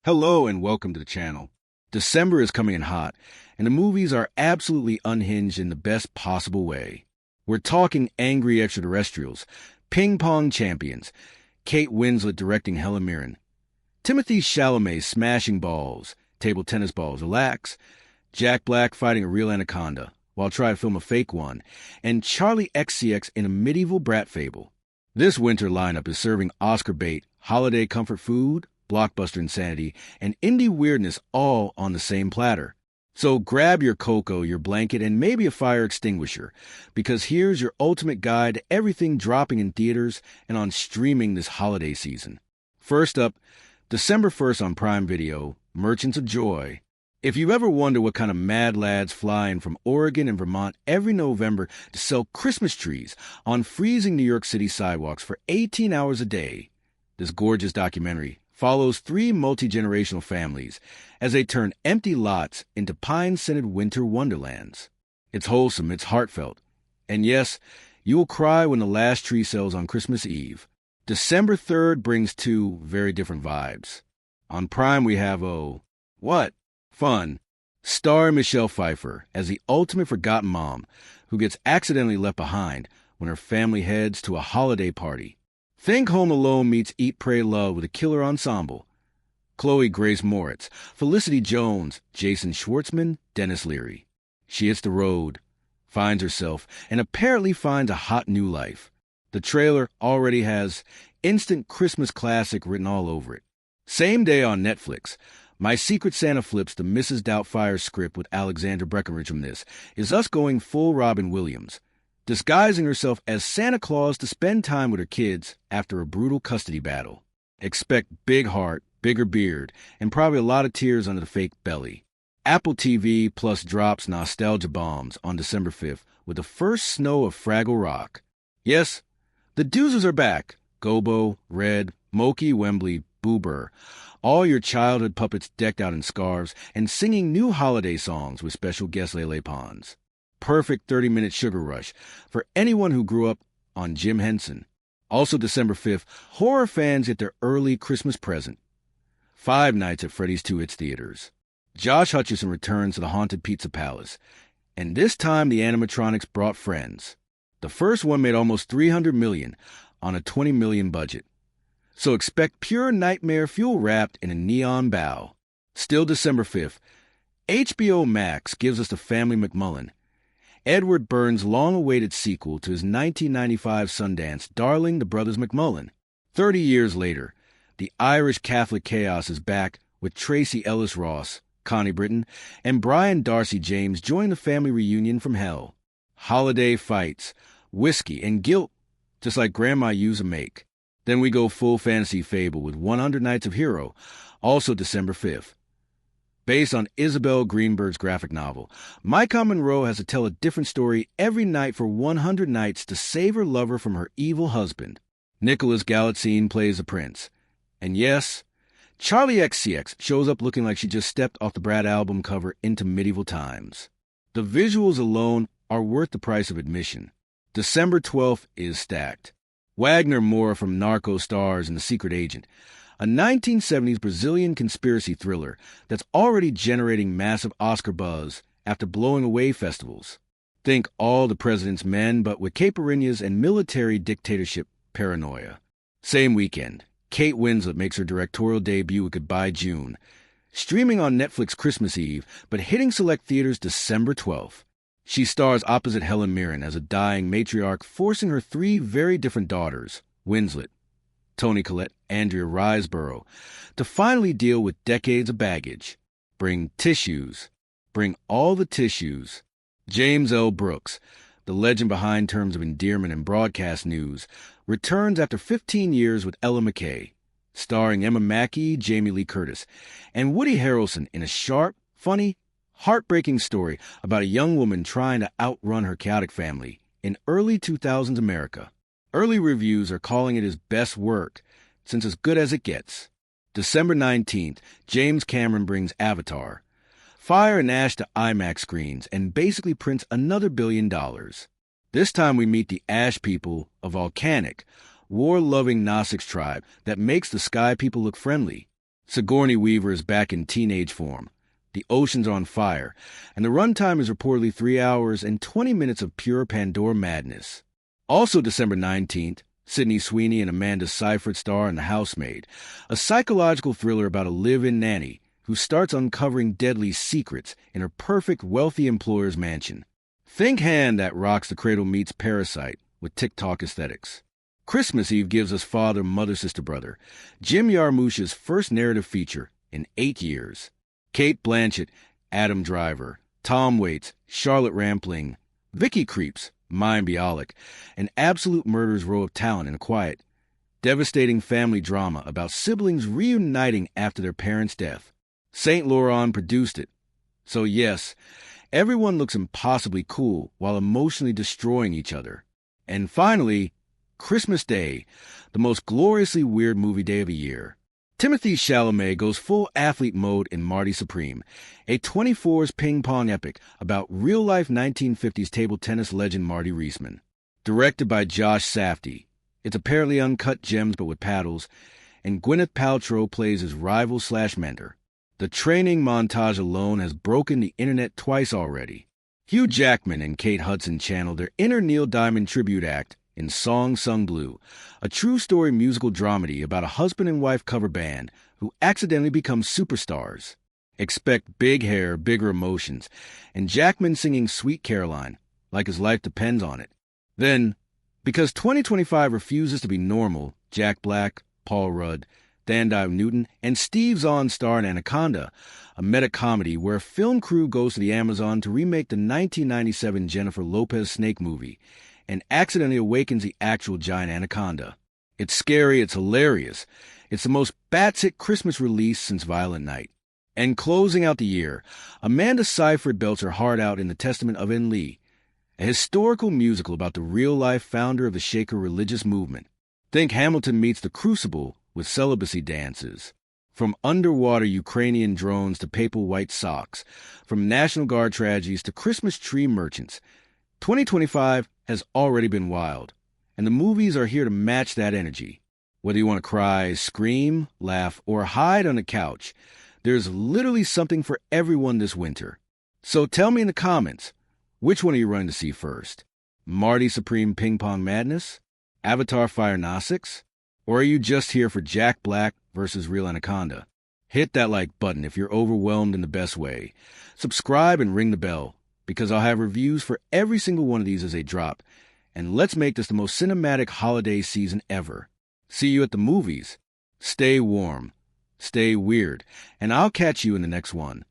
Hello and welcome to the channel. December is coming in hot, and the movies are absolutely unhinged in the best possible way. We're talking angry extraterrestrials, ping pong champions, Kate Winslet directing Helen Mirren, Timothy Chalamet smashing balls, table tennis balls, relax, Jack Black fighting a real anaconda while trying to film a fake one, and Charlie XCX in a medieval brat fable. This winter lineup is serving Oscar bait, holiday comfort food, blockbuster insanity, and indie weirdness all on the same platter. So grab your cocoa, your blanket, and maybe a fire extinguisher, because here's your ultimate guide to everything dropping in theaters and on streaming this holiday season. First up, December 1st on Prime Video, Merchants of Joy. If you've ever wondered what kind of mad lads fly in from Oregon and Vermont every November to sell Christmas trees on freezing New York City sidewalks for 18 hours a day, this gorgeous documentary follows three multi-generational families as they turn empty lots into pine-scented winter wonderlands. It's wholesome, it's heartfelt. And yes, you will cry when the last tree sells on Christmas Eve. December 3rd brings two very different vibes. On Prime we have, fun. Star Michelle Pfeiffer as the ultimate forgotten mom who gets accidentally left behind when her family heads to a holiday party. Think Home Alone meets Eat, Pray, Love with a killer ensemble. Chloe Grace Moritz, Felicity Jones, Jason Schwartzman, Dennis Leary. She hits the road, finds herself, and apparently finds a hot new life. The trailer already has instant Christmas classic written all over it. Same day on Netflix, My Secret Santa flips the Mrs. Doubtfire script with Alexandra Breckenridge from this is us going full Robin Williams, disguising herself as Santa Claus to spend time with her kids after a brutal custody battle. Expect big heart, bigger beard, and probably a lot of tears under the fake belly. Apple TV Plus drops nostalgia bombs on December 5th with the first snow of Fraggle Rock. Yes, the Doozers are back. Gobo, Red, Moki, Wembley, Boober. All your childhood puppets decked out in scarves and singing new holiday songs with special guest Lele Pons. Perfect 30-minute sugar rush for anyone who grew up on Jim Henson. Also December 5th, horror fans get their early Christmas present. 5 Nights at Freddy's 2 hits theaters. Josh Hutcherson returns to the Haunted Pizza Palace, and this time the animatronics brought friends. The first one made almost $300 million on a $20 million budget. So expect pure nightmare fuel wrapped in a neon bow. Still December 5th, HBO Max gives us The Family McMullen, Edward Burns' long-awaited sequel to his 1995 Sundance Darling, the Brothers McMullen. 30 years later, the Irish Catholic chaos is back with Tracy Ellis Ross, Connie Britton, and Brian Darcy James join the family reunion from hell. Holiday fights, whiskey, and guilt, just like Grandma used to make. Then we go full fantasy fable with 100 Nights of Hero, also December 5th. Based on Isabel Greenberg's graphic novel, Micah Monroe has to tell a different story every night for 100 nights to save her lover from her evil husband. Nicholas Galitzine plays the prince. And yes, Charlie XCX shows up looking like she just stepped off the Brad album cover into medieval times. The visuals alone are worth the price of admission. December 12th is stacked. Wagner Moura from Narco stars in The Secret Agent, a 1970s Brazilian conspiracy thriller that's already generating massive Oscar buzz after blowing away festivals. Think All the President's Men, but with caipirinhas and military dictatorship paranoia. Same weekend, Kate Winslet makes her directorial debut with Goodbye June, streaming on Netflix Christmas Eve, but hitting select theaters December 12th. She stars opposite Helen Mirren as a dying matriarch forcing her 3 very different daughters, Winslet, Toni Collette, Andrea Riseborough, to finally deal with decades of baggage. Bring tissues. Bring all the tissues. James L. Brooks, the legend behind terms of endearment in broadcast news, returns after 15 years with Ella McKay, starring Emma Mackey, Jamie Lee Curtis, and Woody Harrelson in a sharp, funny, heartbreaking story about a young woman trying to outrun her chaotic family in early 2000s America. Early reviews are calling it his best work, since as good as it gets. December 19th, James Cameron brings Avatar. Fire and ash to IMAX screens and basically prints another $1 billion. This time we meet the Ash people, a volcanic, war-loving Gnostics tribe that makes the Sky people look friendly. Sigourney Weaver is back in teenage form. The oceans are on fire, and the runtime is reportedly 3 hours and 20 minutes of pure Pandora madness. Also December 19th, Sydney Sweeney and Amanda Seyfried star in The Housemaid, a psychological thriller about a live-in nanny who starts uncovering deadly secrets in her perfect wealthy employer's mansion. Think hand that rocks the cradle meets Parasite with TikTok aesthetics. Christmas Eve gives us Father, Mother, Sister, Brother, Jim Jarmusch's first narrative feature in 8 years. Kate Blanchett, Adam Driver, Tom Waits, Charlotte Rampling, Vicky Creeps, Mayim Bialik, an absolute murderer's row of talent in a quiet, devastating family drama about siblings reuniting after their parents' death. Saint Laurent produced it. So yes, everyone looks impossibly cool while emotionally destroying each other. And finally, Christmas Day, the most gloriously weird movie day of the year. Timothée Chalamet goes full athlete mode in Marty Supreme, a 24's ping-pong epic about real-life 1950s table tennis legend Marty Reisman. Directed by Josh Safdie. It's apparently uncut gems but with paddles, and Gwyneth Paltrow plays his rival/mentor. The training montage alone has broken the internet twice already. Hugh Jackman and Kate Hudson channeled their inner Neil Diamond tribute act in Song Sung Blue, a true story musical dramedy about a husband and wife cover band who accidentally become superstars. Expect big hair, bigger emotions, and Jackman singing Sweet Caroline, like his life depends on it. Then, because 2025 refuses to be normal, Jack Black, Paul Rudd, Thandai Newton, and Steve Zahn star in Anaconda, a meta-comedy where a film crew goes to the Amazon to remake the 1997 Jennifer Lopez snake movie, and accidentally awakens the actual giant anaconda. It's scary, it's hilarious. It's the most batshit Christmas release since Violent Night. And closing out the year, Amanda Seyfried belts her heart out in The Testament of En Lee, a historical musical about the real-life founder of the Shaker religious movement. Think Hamilton meets The Crucible with celibacy dances. From underwater Ukrainian drones to papal white socks, from National Guard tragedies to Christmas tree merchants, 2025 has already been wild, and the movies are here to match that energy. Whether you want to cry, scream, laugh, or hide on the couch, there's literally something for everyone this winter. So tell me in the comments, which one are you running to see first? Marty Supreme Ping Pong Madness? Avatar Fire Gnostics? Or are you just here for Jack Black versus Real Anaconda? Hit that like button if you're overwhelmed in the best way. Subscribe and ring the bell, because I'll have reviews for every single one of these as they drop. And let's make this the most cinematic holiday season ever. See you at the movies. Stay warm, stay weird, and I'll catch you in the next one.